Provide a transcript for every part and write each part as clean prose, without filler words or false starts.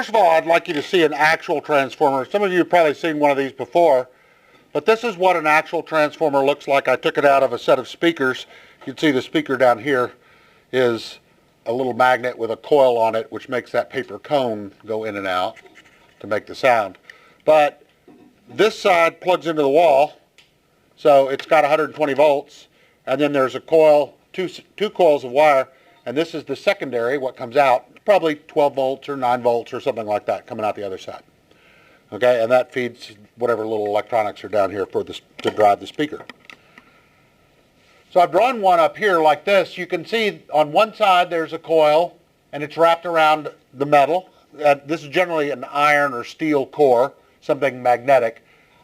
first of all, I'd like you to see an actual transformer. Some of you have probably seen one of these before, but this is what an actual transformer looks like. I took it out of a set of speakers. You can see the speaker down here is a little magnet with a coil on it, which makes that paper cone go in and out to make the sound. But this side plugs into the wall, so it's got 120 volts, and then there's a coil, two coils of wire, and this is the secondary, what comes out, probably 12 volts or 9 volts or something like that coming out the other side. Okay, and that feeds whatever little electronics are down here for this to drive the speaker. So I've drawn one up here like this. You can see on one side there's a coil, and it's wrapped around the metal. This is generally an iron or steel core, something magnetic.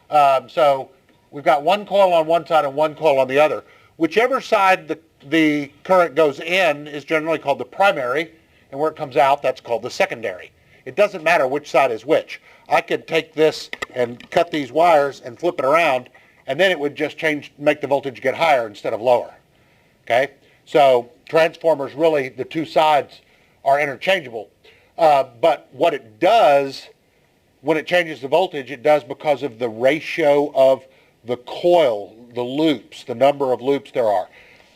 So we've got one coil on one side and one coil on the other. Whichever side the current goes in is generally called the primary, and where it comes out, that's called the secondary. It doesn't matter which side is which. I could take this and cut these wires and flip it around, and then it would just make the voltage get higher instead of lower. Okay? So transformers, really, the two sides are interchangeable. But what it does, when it changes the voltage, it does because of the ratio of the coil, the loops, the number of loops there are.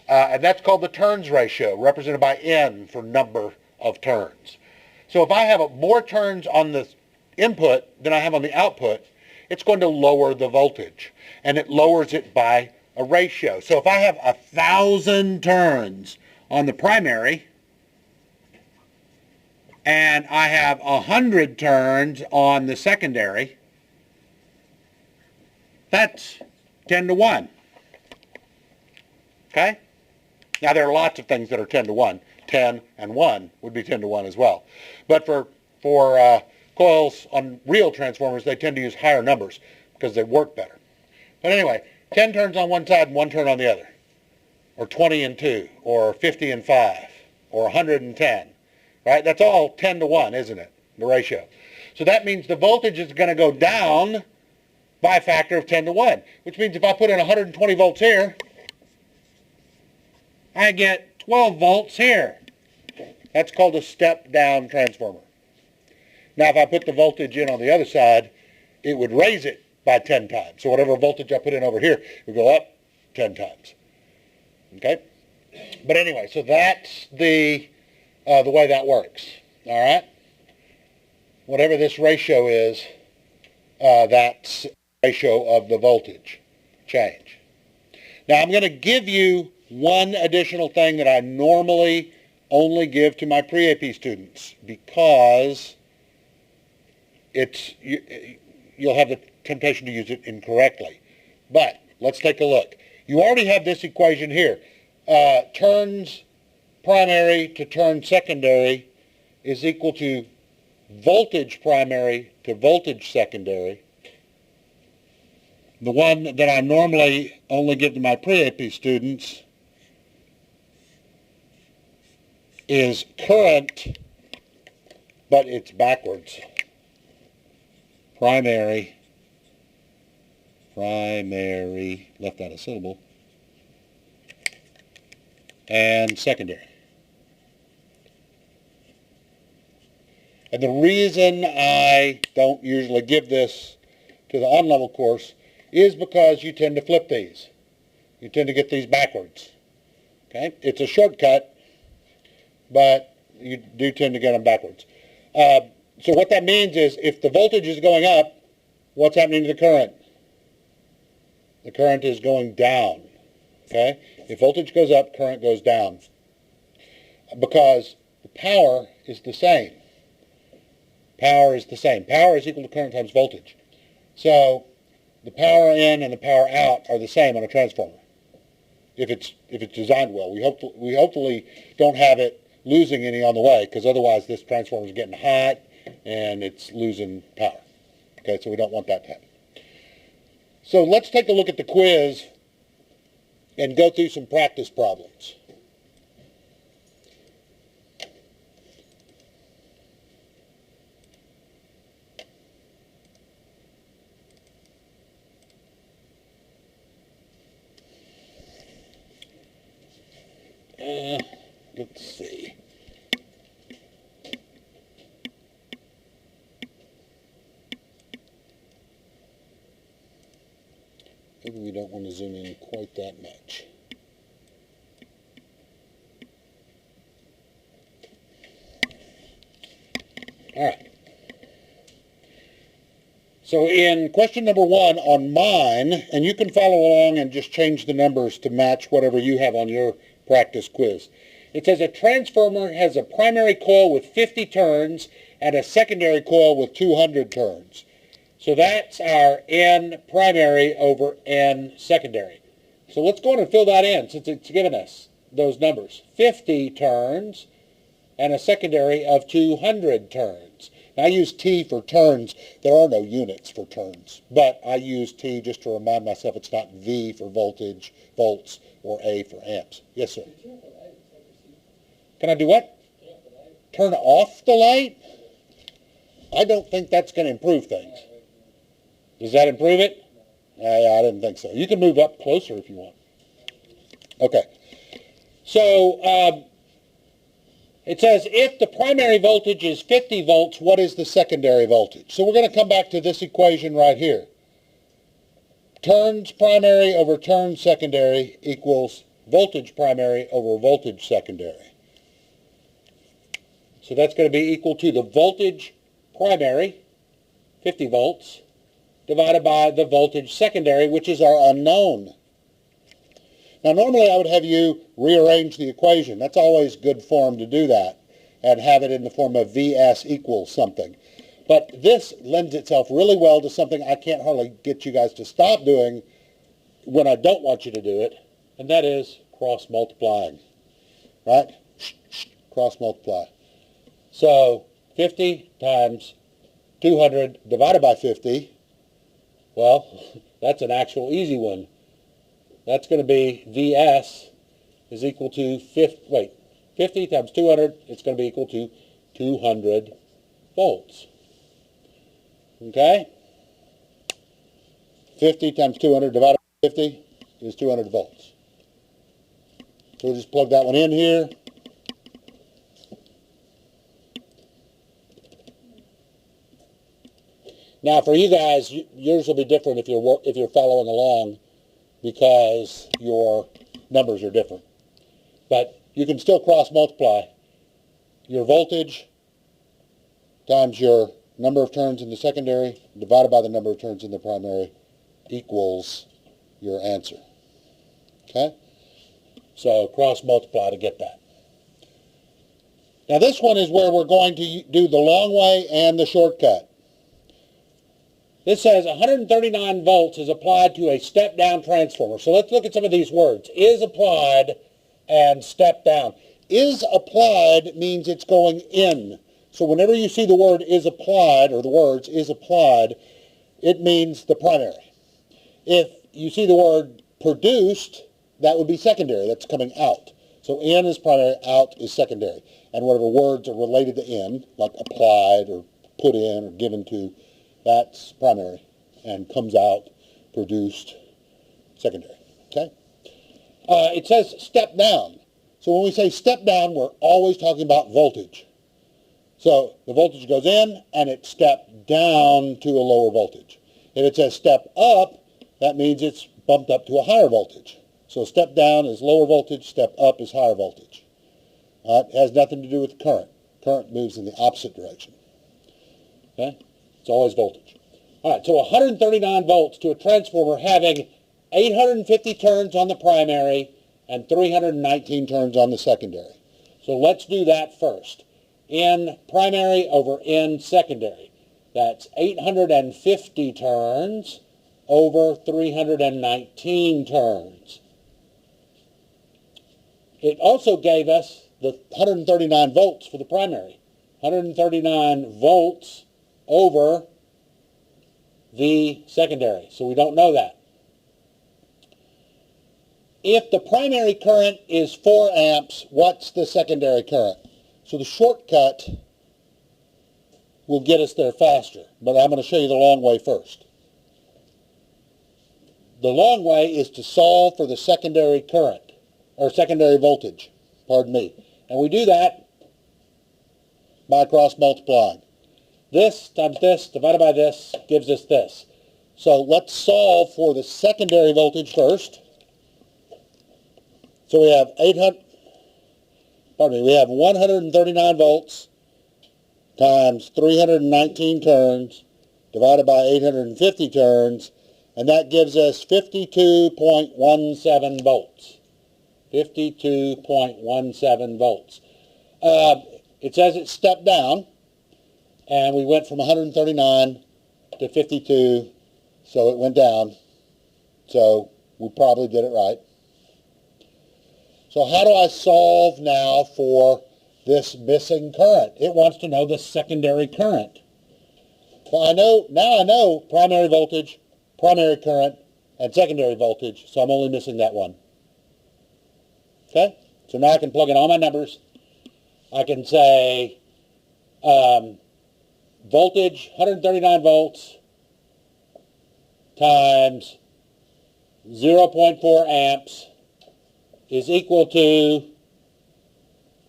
And that's called the turns ratio, represented by N for number of turns. So if I have more turns on the input than I have on the output, it's going to lower the voltage. And it lowers it by a ratio. So if I have 1,000 turns on the primary, and I have 100 turns on the secondary, that's 10 to 1. Okay? Now there are lots of things that are 10 to 1. 10 and 1 would be 10 to 1 as well. But for coils on real transformers, they tend to use higher numbers because they work better. But anyway, 10 turns on one side and 1 turn on the other. Or 20 and 2, or 50 and 5, or 110. Right? That's all 10 to 1, isn't it? The ratio. So that means the voltage is going to go down by a factor of 10 to 1. Which means if I put in 120 volts here, I get 12 volts here. That's called a step-down transformer. Now if I put the voltage in on the other side, it would raise it by 10 times. So whatever voltage I put in over here would go up 10 times. Okay? But anyway, so that's the way that works. All right? Whatever this ratio is, that's the ratio of the voltage change. Now I'm going to give you one additional thing that I normally only give to my pre-AP students because you'll have the temptation to use it incorrectly. But let's take a look. You already have this equation here. Turns primary to turn secondary is equal to voltage primary to voltage secondary. The one that I normally only give to my pre-AP students is current, but it's backwards. Primary, left out a syllable, and secondary. And the reason I don't usually give this to the on-level course is because you tend to flip these. You tend to get these backwards. Okay? It's a shortcut, but you do tend to get them backwards. So what that means is if the voltage is going up, what's happening to the current? The current is going down. Okay? If voltage goes up, current goes down. Because the power is the same. Power is the same. Power is equal to current times voltage. So the power in and the power out are the same on a transformer. If it's designed well. We hopefully don't have it losing any on the way, because otherwise this transformer is getting hot and it's losing power. Okay, so we don't want that to happen. So let's take a look at the quiz and go through some practice problems. Let's see. Maybe we don't want to zoom in quite that much. All right. So in question number 1 on mine, and you can follow along and just change the numbers to match whatever you have on your practice quiz. It says a transformer has a primary coil with 50 turns and a secondary coil with 200 turns. So that's our N primary over N secondary. So let's go on and fill that in since it's given us those numbers. 50 turns and a secondary of 200 turns. Now I use T for turns. There are no units for turns, but I use T just to remind myself it's not V for voltage, volts, or A for amps. Yes, sir. Can I do what? Turn off the light? I don't think that's going to improve things. Does that improve it? Yeah, I didn't think so. You can move up closer if you want. Okay. So it says if the primary voltage is 50 volts, what is the secondary voltage? So we're going to come back to this equation right here. Turns primary over turns secondary equals voltage primary over voltage secondary. So that's going to be equal to the voltage primary, 50 volts, divided by the voltage secondary, which is our unknown. Now normally I would have you rearrange the equation. That's always good form to do that and have it in the form of Vs equals something. But this lends itself really well to something I can't hardly get you guys to stop doing when I don't want you to do it, and that is cross multiplying, right? Cross multiply. So 50 times 200 divided by 50, well, that's an actual easy one. That's going to be Vs is equal to 50 times 200, it's going to be equal to 200 volts. Okay? 50 times 200 divided by 50 is 200 volts. So we'll just plug that one in here. Now for you guys, yours will be different if you're following along because your numbers are different. But you can still cross multiply your voltage times your number of turns in the secondary divided by the number of turns in the primary equals your answer. Okay? So cross multiply to get that. Now this one is where we're going to do the long way and the shortcut. This says 139 volts is applied to a step-down transformer. So let's look at some of these words. Is applied and step down. Is applied means it's going in. So whenever you see the word is applied, or the words is applied, it means the primary. If you see the word produced, that would be secondary. That's coming out. So in is primary, out is secondary. And whatever words are related to in, like applied or put in or given to, that's primary and comes out, produced, secondary. Okay? It says step down. So when we say step down, we're always talking about voltage. So the voltage goes in and it stepped down to a lower voltage. If it says step up, that means it's bumped up to a higher voltage. So step down is lower voltage, step up is higher voltage. It has nothing to do with current. Current moves in the opposite direction. Okay? It's always voltage. All right, so 139 volts to a transformer having 850 turns on the primary and 319 turns on the secondary. So let's do that first. N primary over N secondary. That's 850 turns over 319 turns. It also gave us the 139 volts for the primary. 139 volts over the secondary. So we don't know that. If the primary current is 4 amps, what's the secondary current? So the shortcut will get us there faster, but I'm going to show you the long way first. The long way is to solve for the secondary current, or secondary voltage, pardon me. And we do that by cross multiplying. This times this divided by this gives us this. So let's solve for the secondary voltage first. So we have 139 volts times 319 turns divided by 850 turns, and that gives us 52.17 volts. 52.17 volts. It says it stepped down, and we went from 139 to 52, so it went down. So we probably did it right. So how do I solve now for this missing current? It wants to know the secondary current. Well, now I know primary voltage, primary current, and secondary voltage, so I'm only missing that one. Okay? So now I can plug in all my numbers. I can say voltage, 139 volts, times 0.4 amps is equal to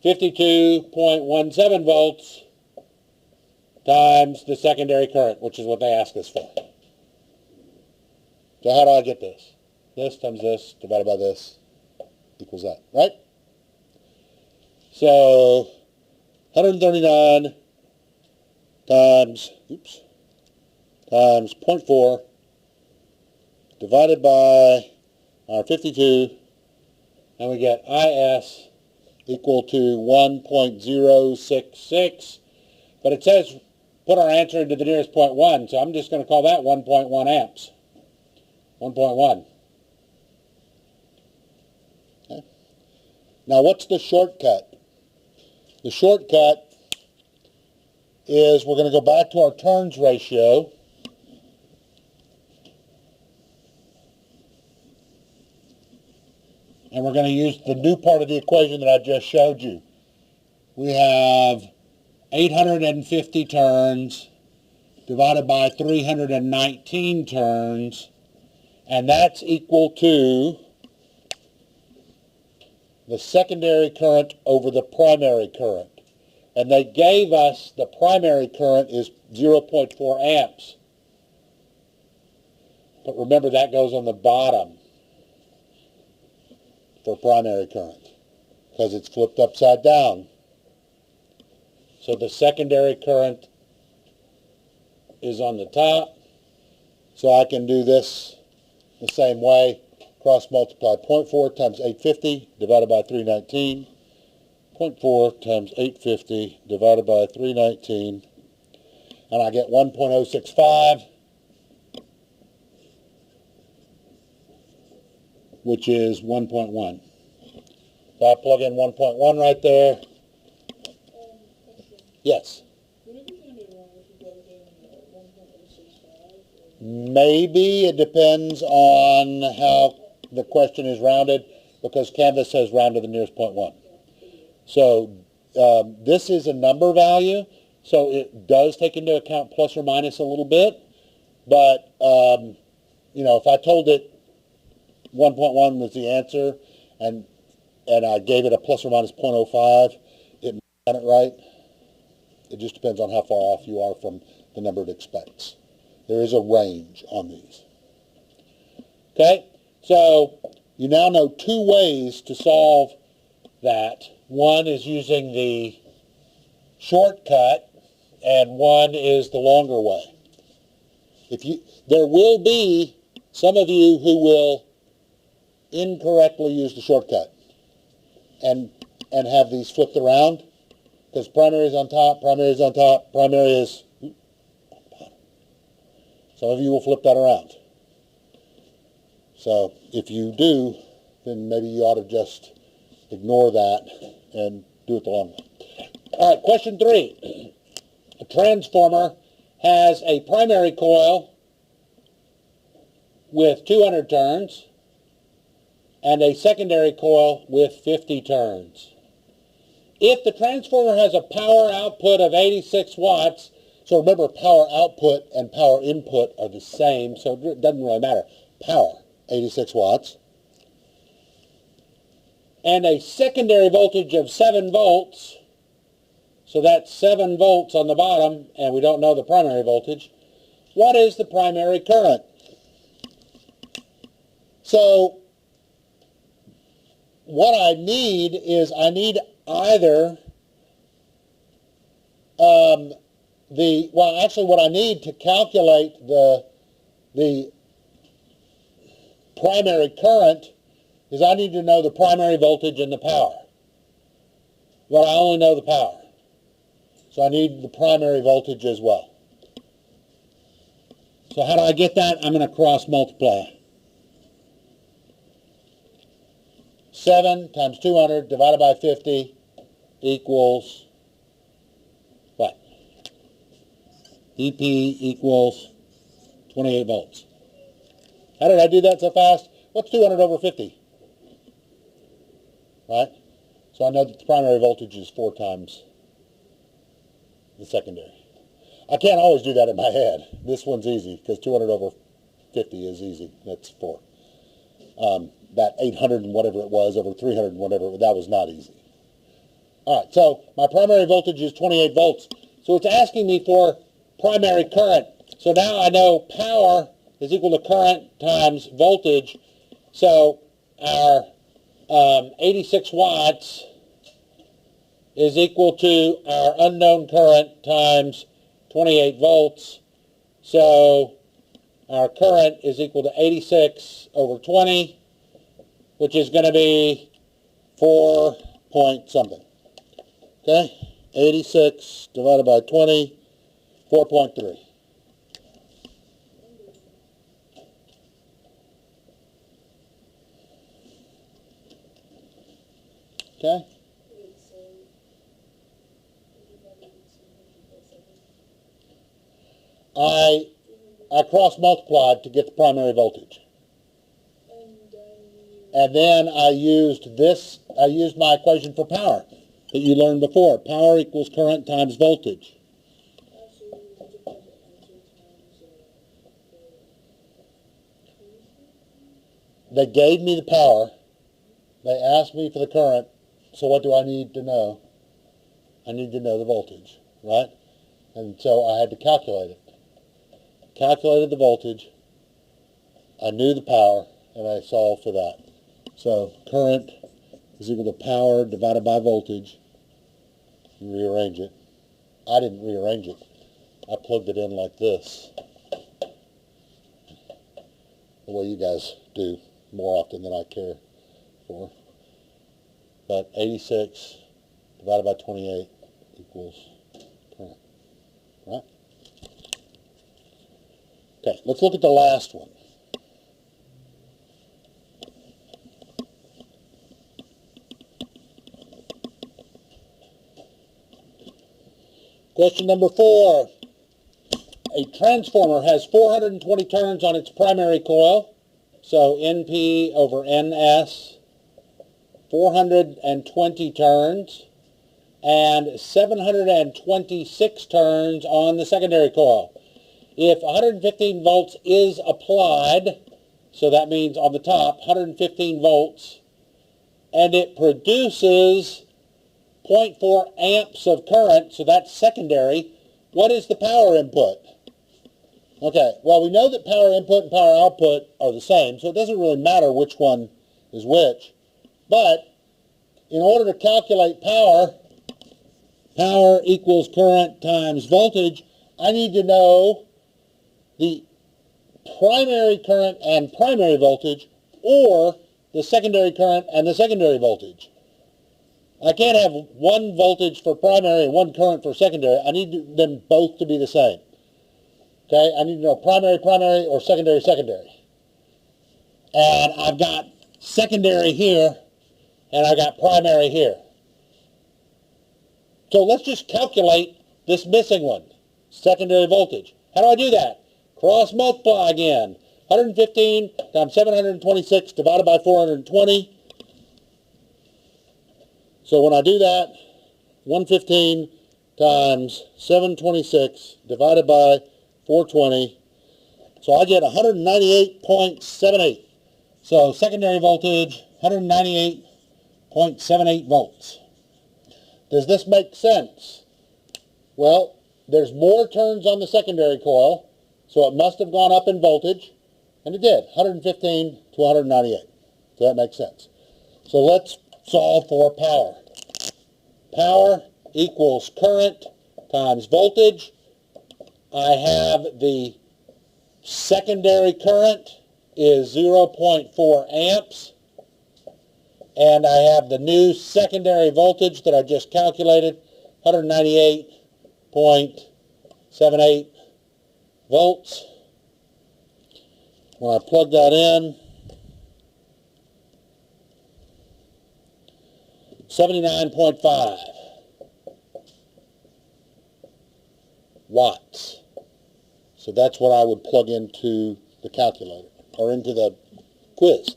52.17 volts times the secondary current, which is what they ask us for. So how do I get this? This times this divided by this equals that, right? So 139 times 0.4 divided by our 52, and we get IS equal to 1.066, but it says put our answer into the nearest 0.1, so I'm just going to call that 1.1 amps. 1.1. Okay. Now what's the shortcut? The shortcut is we're going to go back to our turns ratio. And we're going to use the new part of the equation that I just showed you. We have 850 turns divided by 319 turns, and that's equal to the secondary current over the primary current. And they gave us the primary current is 0.4 amps. But remember, that goes on the bottom for primary current because it's flipped upside down. So the secondary current is on the top. So I can do this the same way. Cross multiply 0.4 times 850 divided by 319. 0.4 times 850 divided by 319. And I get 1.065, which is 1.1. So I plug in 1.1 right there. Yes? Maybe. It depends on how the question is rounded, because Canvas says round to the nearest 0.1. So this is a number value, so it does take into account plus or minus a little bit. But, you know, if I told it 1.1 was the answer, and I gave it a plus or minus 0.05, it got it right. It just depends on how far off you are from the number it expects. There is a range on these. Okay, so you now know two ways to solve that. One is using the shortcut, and one is the longer way. There will be some of you who will incorrectly use the shortcut and have these flipped around, because primary is on top, primary is on top, primary is on the bottom. Some of you will flip that around. So if you do, then maybe you ought to just ignore that and do it the long way. All right, question 3. A transformer has a primary coil with 200 turns and a secondary coil with 50 turns. If the transformer has a power output of 86 watts, so remember, power output and power input are the same, so it doesn't really matter. Power, 86 watts. And a secondary voltage of 7 volts, so that's 7 volts on the bottom, and we don't know the primary voltage. What is the primary current? So what I need is either what I need to calculate the primary current is I need to know the primary voltage and the power. But I only know the power. So I need the primary voltage as well. So how do I get that? I'm going to cross multiply. 7 times 200 divided by 50 equals what? EP equals 28 volts. How did I do that so fast? What's 200 over 50? Right? So I know that the primary voltage is 4 times the secondary. I can't always do that in my head. This one's easy because 200 over 50 is easy. That's 4. That 800 and whatever it was over 300 and whatever, that was not easy. All right, so my primary voltage is 28 volts. So it's asking me for primary current. So now I know power is equal to current times voltage. So our 86 watts is equal to our unknown current times 28 volts. So our current is equal to 86 over 20, which is going to be 4 point something. Okay? 86 divided by 20, 4.3. Okay? I cross multiplied to get the primary voltage. And then I used my equation for power that you learned before. Power equals current times voltage. They gave me the power. They asked me for the current. So what do I need to know? I need to know the voltage, right? And so I had to calculate it. Calculated the voltage. I knew the power, and I solved for that. So current is equal to power divided by voltage. You rearrange it. I didn't rearrange it. I plugged it in like this. The way you guys do more often than I care for. But 86 divided by 28 equals current. Right? Okay, let's look at the last one. Question number 4. A transformer has 420 turns on its primary coil. So NP over NS, 420 turns, and 726 turns on the secondary coil. If 115 volts is applied, so that means on the top, 115 volts, and it produces 0.4 amps of current, so that's secondary, what is the power input? Okay, well, we know that power input and power output are the same, so it doesn't really matter which one is which. But in order to calculate power, power equals current times voltage, I need to know the primary current and primary voltage, or the secondary current and the secondary voltage. I can't have one voltage for primary and one current for secondary. I need them both to be the same. Okay, I need to know primary, primary, or secondary, secondary. And I've got secondary here, and I've got primary here. So let's just calculate this missing one, secondary voltage. How do I do that? Cross multiply again. 115 times 726 divided by 420. So when I do that, 115 times 726 divided by 420, so I get 198.78. So secondary voltage, 198.78 volts. Does this make sense? Well, there's more turns on the secondary coil, so it must have gone up in voltage. And it did, 115 to 198. So that makes sense. So let's solve for power. Power equals current times voltage. I have the secondary current is 0.4 amps. And I have the new secondary voltage that I just calculated, 198.78 volts. When I plug that in, 79.5 watts. So that's what I would plug into the calculator, or into the quiz.